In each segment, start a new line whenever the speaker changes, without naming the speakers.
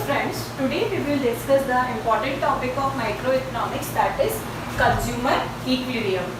friends, today we will discuss the important topic of microeconomics, that is consumer equilibrium.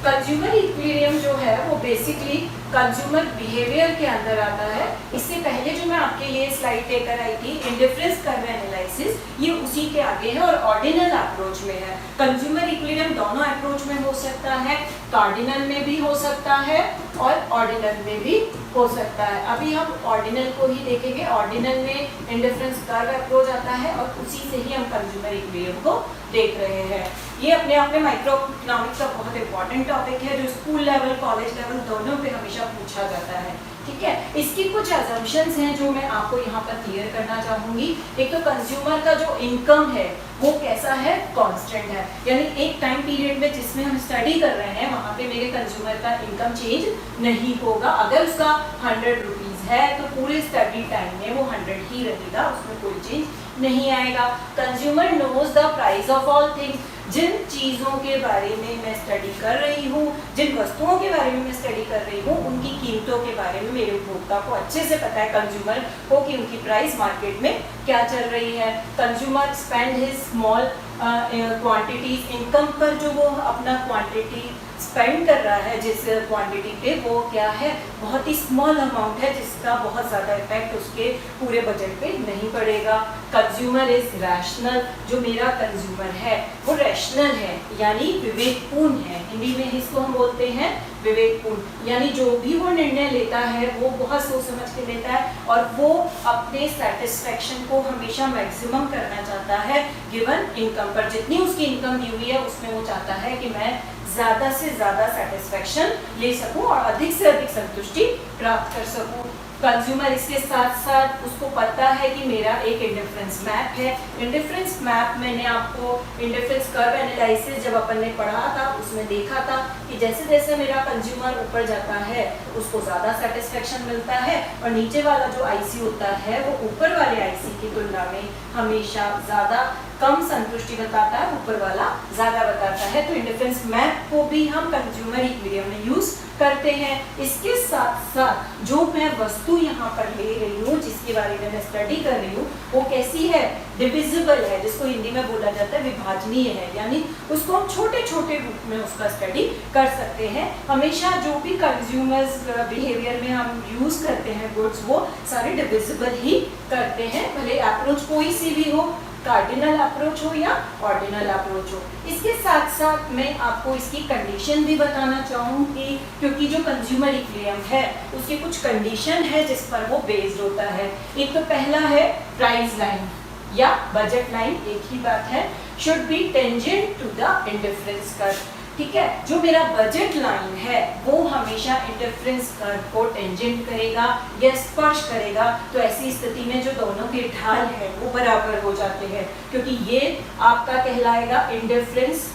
Consumer equilibrium जो है वो basically consumer behaviour के अंदर आता है। इससे पहले जो मैं आपके लिए स्लाइड लेकर आई थी इंडिफरेंस कर्व एनालिसिस, ये उसी के आगे है और ऑर्डिनल अप्रोच में है। कंज्यूमर इक्विलिब्रियम दोनों अप्रोच में हो सकता है, कार्डिनल में भी हो सकता है और ऑर्डिनल में भी हो सकता है। अभी हम ऑर्डिनल को ही देखेंगे। ऑर्डिनल में इंडिफरेंस कर्व अप्रोच आता है और उसी से ही हम कंज्यूमर इक्विलिब्रियम को देख रहे हैं। ये अपने आप में माइक्रो इकोनॉमिक्स का बहुत इंपॉर्टेंट टॉपिक है जो स्कूल लेवल कॉलेज लेवल दोनों पे हमेशा पूछा जाता है। ठीक है, इसकी कुछ अजम्पशंस हैं जो मैं आपको यहाँ पर क्लियर करना चाहूंगी। एक तो कंज्यूमर का जो इनकम है वो कैसा है, कांस्टेंट है, यानी एक टाइम पीरियड में जिसमें हम स्टडी कर रहे हैं वहाँ पे मेरे कंज्यूमर का इनकम चेंज नहीं होगा। अगर उसका 100 रुपीज है तो पूरे स्टडी टाइम में वो 100 ही रहेगा, उसमें कोई चेंज नहीं आएगा। Consumer knows the price of all things, जिन चीज़ों के बारे में मैं स्टडी कर रही हूँ, जिन वस्तुओं के बारे में मैं स्टडी कर रही हूँ, उनकी कीमतों के बारे में मेरे उपभोक्ता को अच्छे से पता है कंज्यूमर को कि उनकी प्राइस मार्केट में क्या चल रही है। Consumer spend his small quantities, income पर जो वो अपना क्वांटिटी स्पेंड कर रहा है, जिस क्वांटिटी पे वो क्या है, बहुत ही स्मॉल अमाउंट है जिसका बहुत ज़्यादा इफेक्ट उसके पूरे बजट पे नहीं पड़ेगा। कंज्यूमर इज रैशनल, जो मेरा कंज्यूमर है वो रैशनल है यानी विवेकपूर्ण है। हिंदी में इसको हम बोलते हैं विवेकपूर्ण, यानी जो भी वो निर्णय लेता है वो बहुत सोच समझ के लेता है और वो अपने सेटिस्फेक्शन को हमेशा मैक्सिमम करना चाहता है गिवन इनकम पर। जितनी उसकी इनकम दी हुई है उसमें वो चाहता है कि मैं ज़्यादा से ज़्यादा सेटिस्फेक्शन ले सकूं और अधिक से अधिक संतुष्टि प्राप्त कर सकूं। कंज्यूमर इसके साथ साथ उसको पता है कि मेरा एक इंडिफरेंस मैप है। इंडिफरेंस मैप मैंने आपको इंडिफरेंस कर्व एनालिसिस जब अपन ने पढ़ा था उसमें देखा था कि जैसे जैसे मेरा कंज्यूमर ऊपर जाता है उसको ज़्यादा सेटिस्फेक्शन मिलता है और नीचे वाला जो आईसी होता है वो ऊपर वाले आईसी की तुलना में हमेशा ज़्यादा कम संतुष्टि बताता है, ऊपर वाला ज़्यादा बताता है। तो इंडिफरेंस मैप को भी हम कंज्यूमर इक्विलिब्रियम में यूज़ करते हैं। इसके साथ साथ जो मैं वस्तु यहाँ पर ले रही हूँ, जिसके बारे में मैं स्टडी कर रही हूँ, वो कैसी है, डिविजिबल है, जिसको हिंदी में बोला जाता है विभाजनीय है, यानी उसको हम छोटे छोटे रूप में उसका स्टडी कर सकते हैं। हमेशा जो भी कंज्यूमर्स बिहेवियर में हम यूज़ करते हैं गुड्स, वो सारे डिविजिबल ही करते हैं, भले अप्रोच कोई सी भी हो, कार्डिनल अप्रोच हो या ऑर्डिनल अप्रोच हो। इसके साथ साथ मैं आपको इसकी कंडीशन भी बताना चाहूँगी, क्योंकि जो कंज्यूमर इक्विलिब्रियम है उसकी कुछ कंडीशन है जिस पर वो बेस्ड होता है। एक तो पहला है प्राइस लाइन या बजट लाइन, एक ही बात है, should be tangent to the indifference curve. ठीक है, जो मेरा बजट लाइन है वो हमेशा इंडिफरेंस कर्व को टेंजेंट करेगा या स्पर्श करेगा। तो ऐसी स्थिति में जो दोनों के ढाल है वो बराबर हो जाते हैं, क्योंकि ये आपका कहलाएगा इंडिफरेंस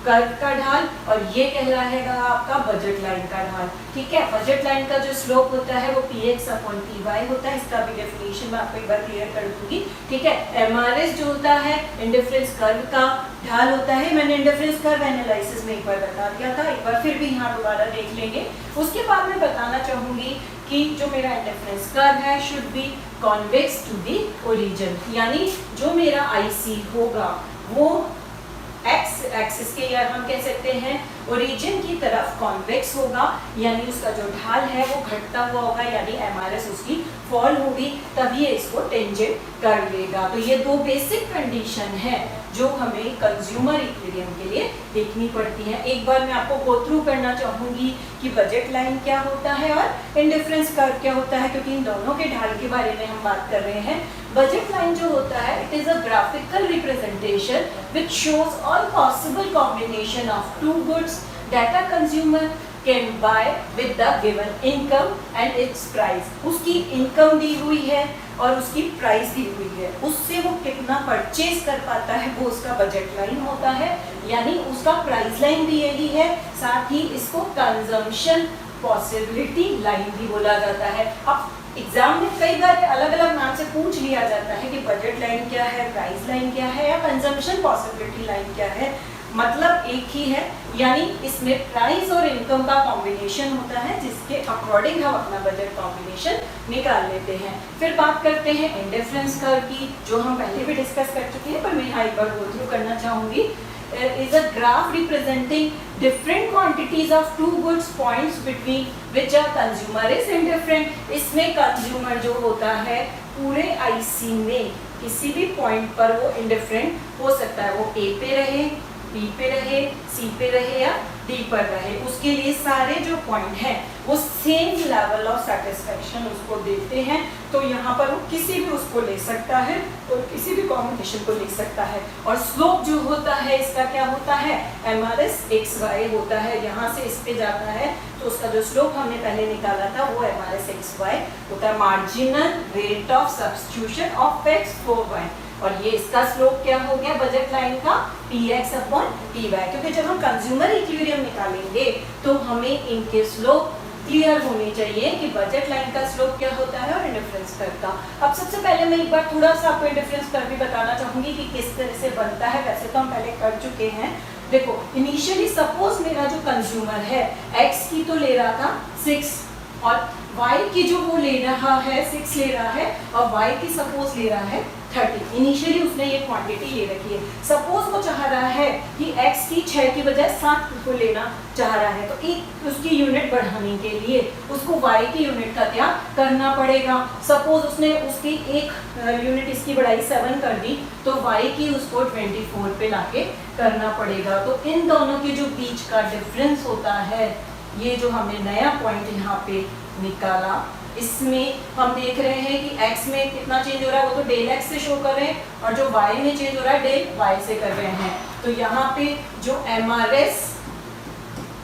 कर्व का ढाल और ये कहलाएगा आपका बजट लाइन का ढाल। ठीक है, बजट लाइन का जो स्लोप होता है वो px/py होता है। इसका भी डेफिनेशन मैं आपको एक बार क्लियर कर दूंगी। ठीक है, एमआरएस जो होता है इंडिफरेंस कर्व का ढाल होता है। मैंने इंडिफरेंस कर्व एनालिसिस में एक बार बता दिया था, एक बार फिर भी यहाँ दोबारा देख लेंगे। उसके बाद मैं बताना चाहूँगी कि जो मेरा इंडिफरेंस कर्व है should be convex to the origin, यानी जो मेरा आईसी होगा वो एक्स एक्सिस के, या हम कह सकते हैं ओरिजिन की तरफ कॉन्वेक्स होगा, यानी उसका जो ढाल है वो घटता हुआ होगा, यानी एमआरएस उसकी फॉल होगी, तभी ये इसको टेंजेंट कर लेगा। तो ये दो बेसिक कंडीशन है जो हमें कंज्यूमर इक्विलिब्रियम के लिए देखनी पड़ती है। एक बार मैं आपको गो थ्रू करना चाहूँगी कि बजट लाइन क्या होता है और इंडिफरेंस कर्व क्या होता है, क्योंकि इन दोनों के ढाल के बारे में हम बात कर रहे हैं। बजट लाइन जो होता है it is a graphical representation which shows all possible combination of two goods that a consumer can buy with the given income and its price. उसकी इनकम दी हुई है और उसकी प्राइस दी हुई है, उससे वो कितना परचेज कर पाता है वो उसका बजट लाइन होता है, यानी उसका प्राइस लाइन भी यही है। साथ ही इसको कंजम्पशन पॉसिबिलिटी लाइन भी बोला जाता है। अब एग्जाम में कई बार अलग अलग नाम से पूछ लिया जाता है कि बजट लाइन क्या है, प्राइस लाइन क्या है या कंजम्पशन पॉसिबिलिटी लाइन क्या है। मतलब एक ही है, यानी इसमें प्राइस और इनकम का कॉम्बिनेशन होता है जिसके अकॉर्डिंग हम अपना बजट कॉम्बिनेशन निकाल लेते हैं। फिर बात करते हैं इंडिफरेंस कर्व की, जो हम पहले भी डिस्कस कर चुके हैं, पर मैं यहाँ एक बार गो थ्रू करना चाहूँगी। is a graph representing different quantities of two goods points between which a consumer is indifferent। इसमें कंज्यूमर जो होता है पूरे IC में किसी भी पॉइंट पर वो इंडिफरेंट हो सकता है, वो A पे रहे, B पे रहे, C पे रहे या D पर रहे, उसके लिए सारे जो पॉइंट हैं वो सेम लेवल ऑफ सेटिस्फेक्शन उसको देते हैं। तो यहाँ पर वो किसी भी उसको ले सकता है और किसी भी कॉम्बिनेशन को ले सकता है। और स्लोप जो होता है इसका क्या होता है, MRS XY होता है, यहाँ से इस पे जाता है तो उसका जो स्लोप हमने पहले निकाला था वो MRS XY होता है, marginal rate of substitution of X for Y। और ये इसका स्लोप क्या हो गया बजट लाइन का, Px अपॉन Py। क्योंकि जब हम कंज्यूमर इक्विलिब्रियम निकालेंगे तो हमें इनके स्लोप क्लियर होने चाहिए कि बजट लाइन का स्लोप क्या होता है और इंडिफरेंस कर्व का। अब सबसे पहले मैं एक बार थोड़ा सा आपको इंडिफरेंस कर्व भी बताना चाहूंगी कि किस तरह से बनता है। वैसे तो हम पहले कर चुके हैं। देखो इनिशियली सपोज मेरा जो कंज्यूमर है x की तो ले रहा था 6 और y की जो वो ले रहा है 6 ले रहा है और y की सपोज ले रहा है 30। इनिशियली उसने ये क्वांटिटी ले रखी है। सपोज वो चाह रहा है कि x की 6 की बजाय 7 को लेना चाह रहा है, तो एक उसकी यूनिट बढ़ाने के लिए उसको y की यूनिट का त्याग करना पड़ेगा। सपोज उसने उसकी एक यूनिट इसकी बढ़ाई 7 कर दी तो y की उसको 24 पे लाके करना पड़ेगा। तो इन दोनों के जो बीच का डिफरेंस होता है, ये जो हमने नया पॉइंट यहाँ पे निकाला, इसमें हम देख रहे हैं कि x में कितना चेंज हो रहा है, वो तो डेल x से शो कर रहे हैं, और जो y में चेंज हो रहा है डेल y से कर रहे हैं। तो यहाँ पे जो MRS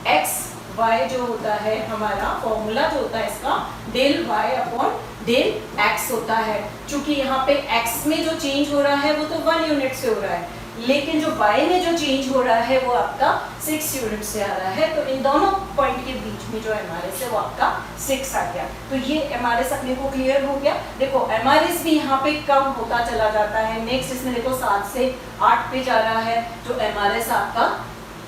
XY जो होता है, हमारा फॉर्मूला जो होता है इसका del y upon del x होता है। चूंकि यहाँ पे x में जो चेंज हो रहा है वो तो 1 यूनिट से हो रहा है, लेकिन जो y में जो चेंज हो रहा है वो आपका 6 यूनिट से आ रहा है। तो इन दोनों पॉइंट के बीच में जो MRS है वो आपका 6 आ गया। तो ये MRS अपने को क्लियर हो गया। देखो MRS भी यहाँ पे कम होता चला जाता है। नेक्स्ट इसमें देखो 7 से 8 पे जा रहा है, तो MRS आपका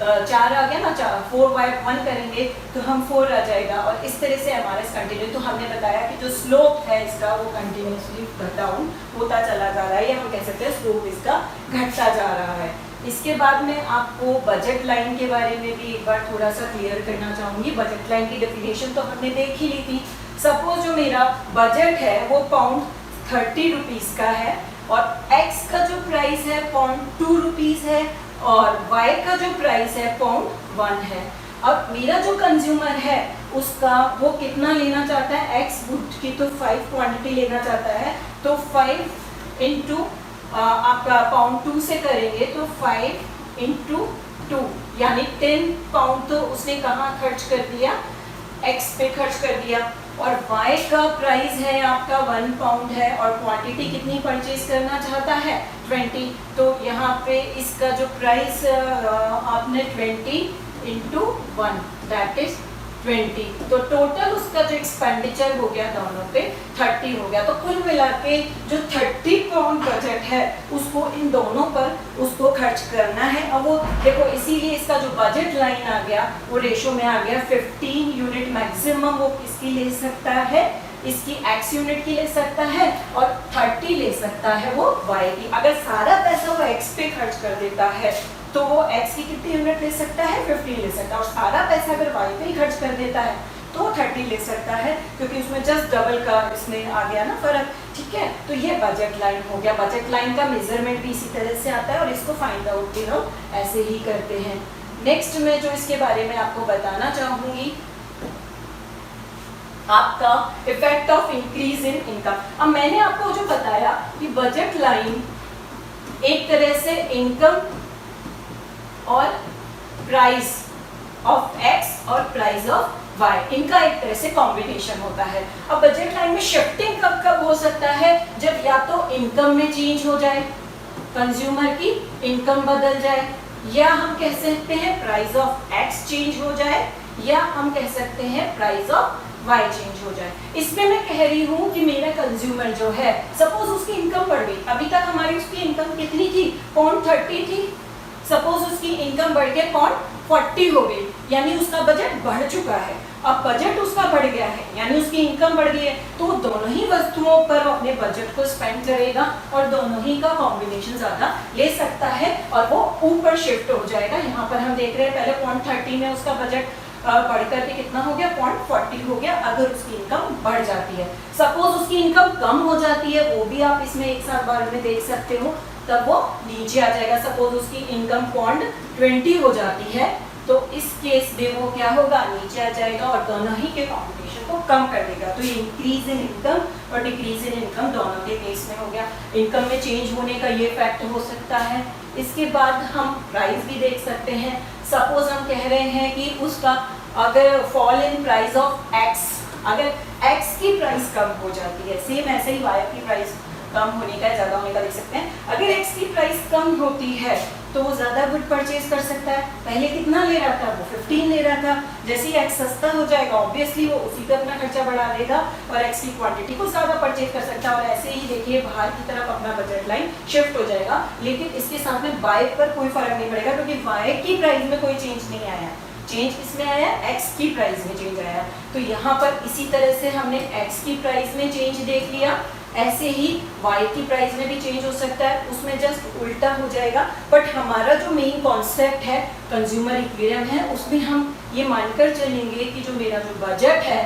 4 आ गया ना, 4 by 1 करेंगे तो हम 4 आ जाएगा। और इस तरह से MRS कंटिन्यू। तो हमने बताया कि जो स्लोप है इसका वो कंटिन्यूसली डाउन होता चला जा रहा है, या हम कह सकते हैं स्लोप इसका घटता जा रहा है। इसके बाद में आपको बजट लाइन के बारे में भी एक बार थोड़ा सा क्लियर करना चाहूँगी। बजट लाइन की डेफिनेशन तो हमने देख ही ली थी। सपोज जो मेरा बजट है वो पाउंड 30 रुपीज़ का है और x का जो प्राइस है पाउंड 2 रुपीज़ है और y का जो प्राइस है पाउंड 1 है। अब मेरा जो कंज्यूमर है उसका वो कितना लेना चाहता है, x गुड की तो 5 क्वांटिटी लेना चाहता है, तो 5 इंटू आपका पाउंड 2 से करेंगे तो 5 इंटू 2 यानी 10 पाउंड तो उसने कहाँ खर्च कर दिया, x पे खर्च कर दिया। और y का प्राइस है आपका 1 पाउंड है और क्वांटिटी कितनी परचेज करना चाहता है 20। तो यहाँ पे इसका जो प्राइस आपने 20 इंटू 1 दैट इज 20। तो टोटल उसका जो एक्सपेंडिचर हो गया दोनों पे 30 हो गया। तो कुल मिला के जो 30 पाउंड बजट है उसको इन दोनों पर उसको खर्च करना है। अब वो देखो इसीलिए इसका जो बजट लाइन आ गया वो रेशो में आ गया 15 यूनिट मैक्सिमम वो इसकी ले सकता है, इसकी x यूनिट की ले सकता है और 30 ले सकता है वो y की। अगर सारा पैसा वो x पे खर्च कर देता है तो वो x की कितनी यूनिट ले सकता है 15 ले सकता है, और सारा पैसा अगर y पे ही खर्च कर देता है तो 30 ले सकता है, क्योंकि उसमें जस्ट डबल का इसमें आ गया ना फर्क। ठीक है, तो ये बजट लाइन हो गया। बजट लाइन का मेजरमेंट भी इसी तरह से आता है और इसको फाइंड आउट भी हम ऐसे ही करते हैं। नेक्स्ट में जो इसके बारे में आपको बताना चाहूंगी आपका effect of increase in income. अब मैंने आपको जो बताया कि बजट लाइन एक तरह से इनकम और प्राइस ऑफ x और प्राइस ऑफ y इनका एक तरह से कॉम्बिनेशन होता है। अब बजट लाइन में शिफ्टिंग कब कब हो सकता है, जब या तो इनकम में चेंज हो जाए, कंज्यूमर की इनकम बदल जाए, या हम कह सकते हैं प्राइस ऑफ x चेंज हो जाए, या हम कह सकते हैं प्राइस ऑफ y चेंज हो जाए। इसमें मैं कह रही हूँ कि मेरा कंज्यूमर जो है सपोज उसकी इनकम बढ़ गई, अभी तक हमारी उसकी इनकम कितनी थी, पाउंड 30 थी, सपोज उसकी इनकम बढ़ के कौन 40 हो गई, यानी उसका बजट बढ़ चुका है। अब बजट उसका बढ़ गया है यानी उसकी इनकम बढ़ गई है, तो वो दोनों ही वस्तुओं पर अपने बजट को स्पेंड करेगा और दोनों ही का कॉम्बिनेशन ज्यादा ले सकता है और वो ऊपर शिफ्ट हो जाएगा। यहाँ पर हम देख रहे हैं पहले 0.30 में उसका बजट बढ़ करके कितना हो गया 0.40 हो गया अगर उसकी इनकम बढ़ जाती है। सपोज उसकी इनकम कम हो जाती है, वो भी आप इसमें एक साथ बार में देख सकते हो, तब वो नीचे आ जाएगा। सपोज उसकी इनकम 0.20 हो जाती है तो इस केस में वो क्या होगा, नीचे आ जाएगा और दोनों ही के कॉम्बिनेशन को कम कर देगा। तो ये इंक्रीज इन इनकम और डिक्रीज इन इनकम दोनों के केस में हो गया। इनकम में चेंज होने का ये फैक्ट हो सकता है। इसके बाद हम प्राइस भी देख सकते हैं। सपोज हम कह रहे हैं कि उसका अगर fall in price of x, अगर एक्स की प्राइस कम हो जाती है, सेम ऐसे ही वाई की प्राइस कम होने का ज़्यादा होने का देख सकते हैं। अगर एक्स की प्राइस कम होती है तो वो ज़्यादा गुड परचेज कर सकता है। पहले कितना ले रहा था, वो 15 ले रहा था। जैसे ही एक्स सस्ता हो जाएगा ऑब्वियसली वो उसी पे अपना खर्चा बढ़ा देगा और एक्स की क्वांटिटी को ज़्यादा परचेज कर सकता है। और ऐसे ही देखिए बाहर की तरफ अपना बजट लाइन शिफ्ट हो जाएगा। लेकिन इसके साथ में वाई पर कोई फर्क नहीं पड़ेगा क्योंकि वाई की प्राइस में कोई चेंज नहीं आया, चेंज किसमें आया, एक्स की प्राइस में चेंज आया। तो यहाँ पर इसी तरह से हमने एक्स की प्राइस में चेंज देख लिया, ऐसे ही y की प्राइस में भी चेंज हो सकता है, उसमें जस्ट उल्टा हो जाएगा। बट हमारा जो मेन कॉन्सेप्ट है कंज्यूमर इक्विलिब्रियम है, उसमें हम ये मानकर चलेंगे कि जो मेरा जो बजट है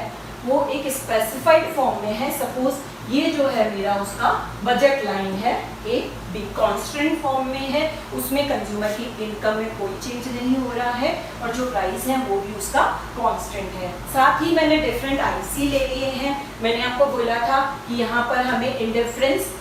वो एक स्पेसिफाइड फॉर्म में है। सपोज ये जो है मेरा उसका बजट लाइन है, एक बी कॉन्स्टेंट फॉर्म में है, उसमें कंज्यूमर की इनकम में कोई चेंज नहीं हो रहा है और जो प्राइस है वो भी उसका कांस्टेंट है। साथ ही मैंने डिफरेंट आईसी ले लिए हैं। मैंने आपको बोला था कि यहाँ पर हमें इंडिफरेंस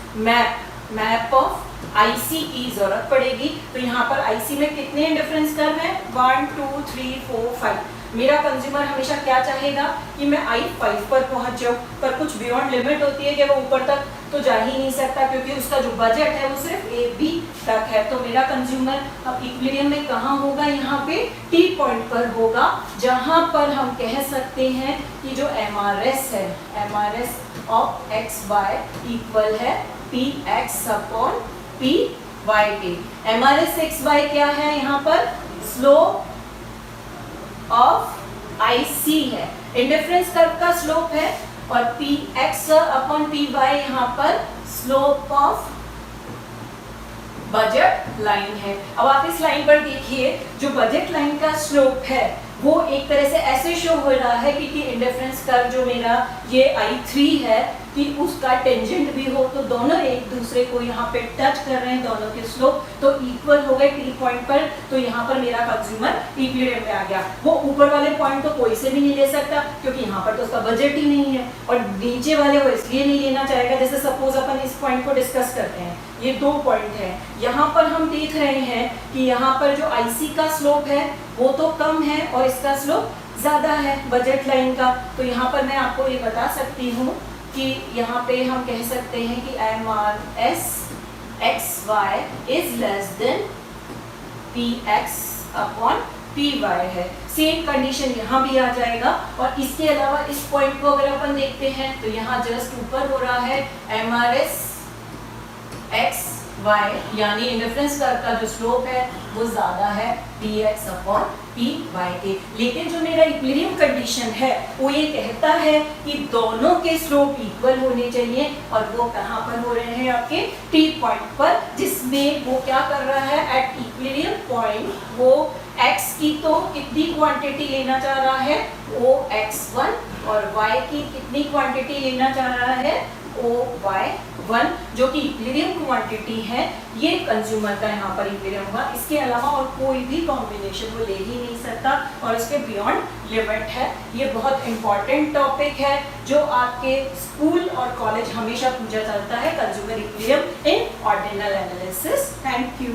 मैप ऑफ आईसी की जरूरत पड़ेगी। तो यहाँ पर आईसी में कितने इंडिफरेंस कर्व है, 1 2 3 4 5। मेरा कंज्यूमर हमेशा क्या चाहेगा कि मैं I5 पर पहुंच जाऊं, पर कुछ बियॉन्ड लिमिट होती है कि वो ऊपर तक तो जा ही नहीं सकता क्योंकि उसका जो बजट है वो सिर्फ A B तक है। तो मेरा कंज्यूमर अब इक्विलिब्रियम में कहाँ होगा, यहाँ पे T पॉइंट पर होगा, जहाँ पर हम कह सकते हैं कि जो MRS है, MRS ऑफ XY इक्वल है PX upon PY। MRS XY क्या है, यहाँ पर स्लोप ऑफ IC है, इंडिफरेंस कर्व का स्लोप है, और PX अपॉन PY यहाँ पर स्लोप ऑफ बजट लाइन है। अब आप इस लाइन पर देखिए, जो बजट लाइन का स्लोप है वो एक तरह से ऐसे शो हो रहा है कि इंडिफरेंस कर्व जो मेरा ये I3 है कि उसका टेंजेंट भी हो, तो दोनों एक दूसरे को यहाँ पे टच कर रहे हैं, दोनों के स्लोप तो इक्वल हो गए T पॉइंट पर। तो यहाँ पर मेरा कंज्यूमर इक्विलिब्रियम में आ गया। वो ऊपर वाले पॉइंट तो कोई से भी नहीं ले सकता क्योंकि यहाँ पर तो उसका बजट ही नहीं है, और नीचे वाले वो इसलिए नहीं लेना चाहेगा। जैसे सपोज अपन इस पॉइंट को डिस्कस करते हैं, ये 2 पॉइंट है, यहाँ पर हम देख रहे हैं कि यहाँ पर जो IC का स्लोप है वो तो कम है और इसका स्लोप ज़्यादा है बजट लाइन का। तो यहाँ पर मैं आपको ये बता सकती हूँ कि यहाँ पे हम कह सकते हैं कि MRS XY is less than PX upon PY है। सेम कंडीशन यहाँ भी आ जाएगा। और इसके अलावा इस पॉइंट को अगर अपन देखते हैं तो यहाँ जस्ट ऊपर हो रहा है MRS XY, यानी इंडिफरेंस कर्व का जो स्लोप है वो ज़्यादा है PX अपॉन PY के। लेकिन जो मेरा इक्विलिब्रियम कंडीशन है वो ये कहता है कि दोनों के स्लोप इक्वल होने चाहिए, और वो कहाँ पर हो रहे हैं, आपके T पॉइंट पर, जिसमें वो क्या कर रहा है, एट इक्विलिब्रियम पॉइंट वो X की तो कितनी क्वांटिटी लेना चाह रहा है, वो X1, और Y की कितनी क्वांटिटी लेना चाह रहा है, OY1, जो कि इक्विलिब्रियम क्वांटिटी है। ये कंज्यूमर का यहाँ पर इक्विलिब्रियम हुआ। इसके अलावा और कोई भी कॉम्बिनेशन वो ले ही नहीं सकता और इसके बियॉन्ड लिमिट है। ये बहुत इंपॉर्टेंट टॉपिक है जो आपके स्कूल और कॉलेज हमेशा पूछा जाता है, consumer equilibrium in ordinal analysis. Thank you.